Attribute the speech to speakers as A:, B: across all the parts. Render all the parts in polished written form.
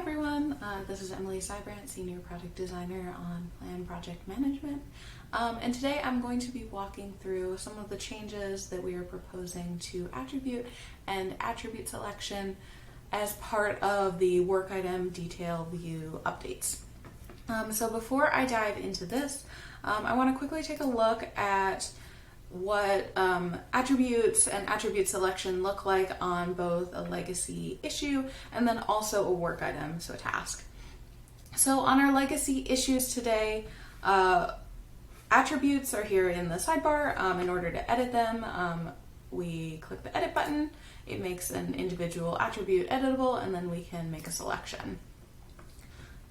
A: everyone, this is Emily Sybrant, Senior Project Designer on Plan Project Management, and today I'm going to be walking through some of the changes that we are proposing to attribute and attribute selection as part of the work item detail view updates. So before I dive into this, I want to quickly take a look at what attributes and attribute selection look like on both a legacy issue and then also a work item, so a task. So on our legacy issues today, attributes are here in the sidebar. In order to edit them, we click the edit button. It makes an individual attribute editable, and then we can make a selection.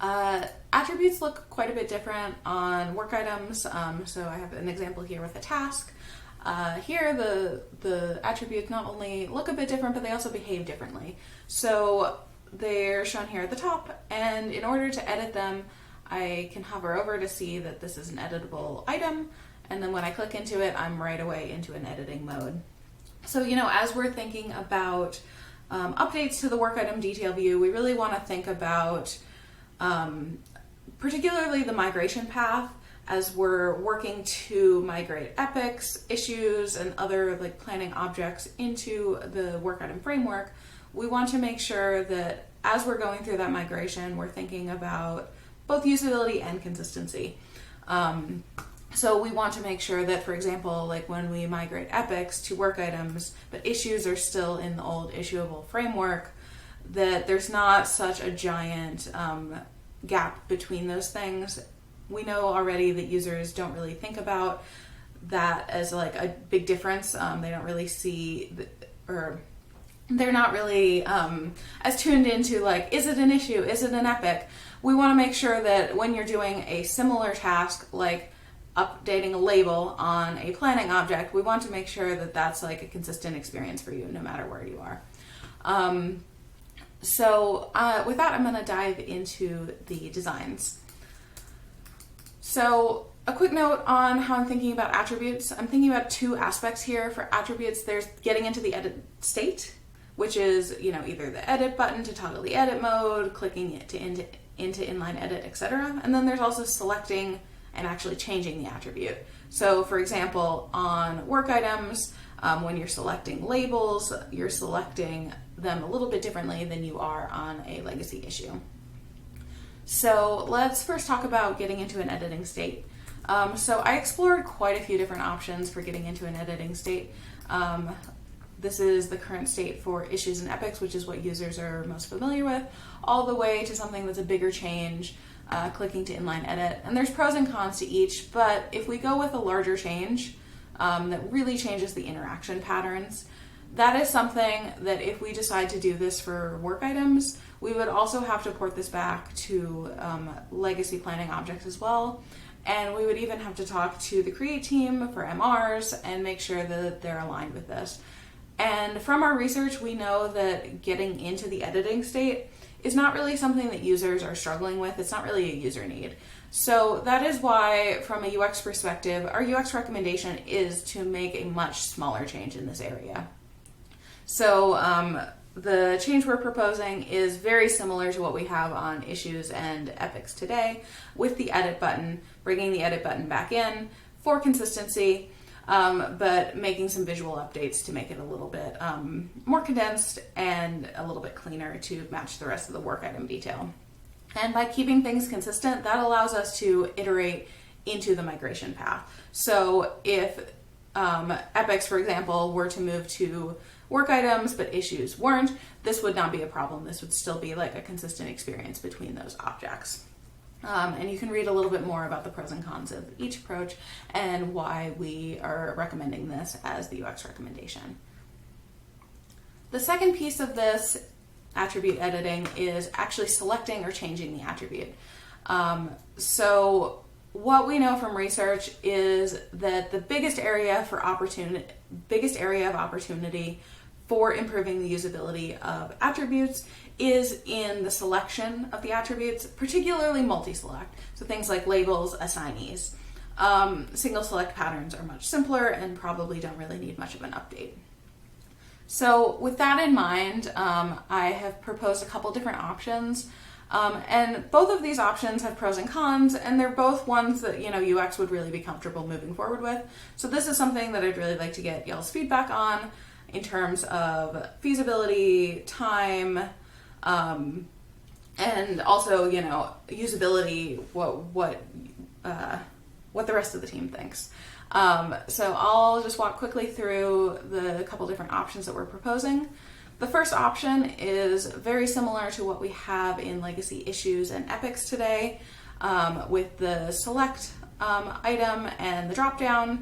A: Attributes look quite a bit different on work items. So I have an example here with a task. Here the attributes not only look a bit different, but they also behave differently. So they're shown here at the top, and in order to edit them, I can hover over to see that this is an editable item, and then when I click into it, I'm right away into an editing mode. So, as we're thinking about updates to the work item detail view, we really want to think about particularly the migration path as we're working to migrate epics, issues, and other planning objects into the work item framework. We want to make sure that as we're going through that migration, we're thinking about both usability and consistency. So we want to make sure that, for example, when we migrate epics to work items, but issues are still in the old issuable framework, that there's not such a giant gap between those things. We know already that users don't really think about that as a big difference. They don't really see, or they're not really as tuned into is it an issue? Is it an epic? We want to make sure that when you're doing a similar task, like updating a label on a planning object, we want to make sure that that's a consistent experience for you no matter where you are. So with that, I'm going to dive into the designs. So a quick note on how I'm thinking about attributes. I'm thinking about two aspects here for attributes. There's getting into the edit state, which is either the edit button to toggle the edit mode, clicking it to into inline edit, etc. And then there's also selecting and actually changing the attribute. So for example, on work items, when you're selecting labels, you're selecting them a little bit differently than you are on a legacy issue. So let's first talk about getting into an editing state. So I explored quite a few different options for getting into an editing state. This is the current state for issues and epics, which is what users are most familiar with, all the way to something that's a bigger change, clicking to inline edit. And there's pros and cons to each, but if we go with a larger change that really changes the interaction patterns, that is something that if we decide to do this for work items, we would also have to port this back to legacy planning objects as well. And we would even have to talk to the create team for MRs and make sure that they're aligned with this. And from our research, we know that getting into the editing state is not really something that users are struggling with. It's not really a user need. So that is why, from a UX perspective, our UX recommendation is to make a much smaller change in this area. So the change we're proposing is very similar to what we have on issues and epics today, with the edit button, bringing the edit button back in for consistency, but making some visual updates to make it a little bit more condensed and a little bit cleaner to match the rest of the work item detail. And by keeping things consistent, that allows us to iterate into the migration path. So if epics, for example, were to move to work items, but issues weren't, this would not be a problem. This would still be a consistent experience between those objects. And you can read a little bit more about the pros and cons of each approach and why we are recommending this as the UX recommendation. The second piece of this attribute editing is actually selecting or changing the attribute. So what we know from research is that the biggest area of opportunity for improving the usability of attributes is in the selection of the attributes, particularly multi-select. So things like labels, assignees. Single select patterns are much simpler and probably don't really need much of an update. So with that in mind, I have proposed a couple different options. And both of these options have pros and cons, and they're both ones that, UX would really be comfortable moving forward with. So this is something that I'd really like to get y'all's feedback on in terms of feasibility, time, and also, usability, what the rest of the team thinks. So I'll just walk quickly through the couple different options that we're proposing. The first option is very similar to what we have in legacy issues and epics today, with the select item and the dropdown,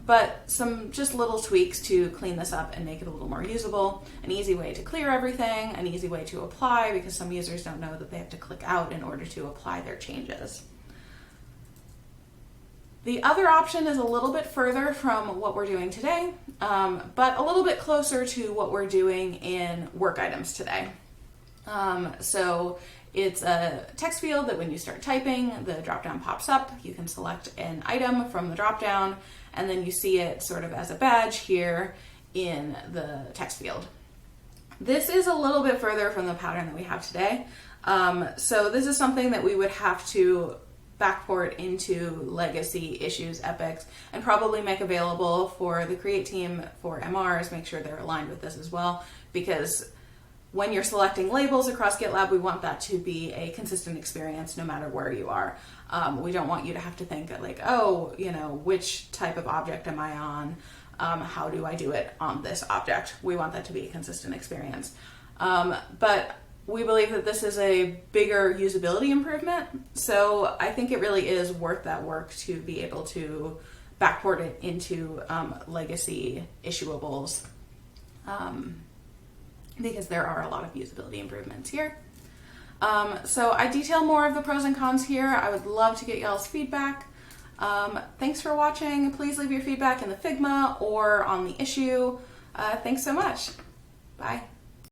A: but some just little tweaks to clean this up and make it a little more usable. An easy way to clear everything, an easy way to apply, because some users don't know that they have to click out in order to apply their changes. The other option is a little bit further from what we're doing today, but a little bit closer to what we're doing in work items today. So it's a text field that when you start typing, the dropdown pops up. You can select an item from the dropdown, and then you see it sort of as a badge here in the text field. This is a little bit further from the pattern that we have today. So this is something that we would have to backport into legacy issues, epics, and probably make available for the create team for MRs, make sure they're aligned with this as well, because when you're selecting labels across GitLab, we want that to be a consistent experience no matter where you are. We don't want you to have to think like, which type of object am I on? How do I do it on this object? We want that to be a consistent experience. But we believe that this is a bigger usability improvement, so I think it really is worth that work to be able to backport it into legacy issuables, because there are a lot of usability improvements here. So I detail more of the pros and cons here. I would love to get y'all's feedback. Thanks for watching. Please leave your feedback in the Figma or on the issue. Thanks so much. Bye.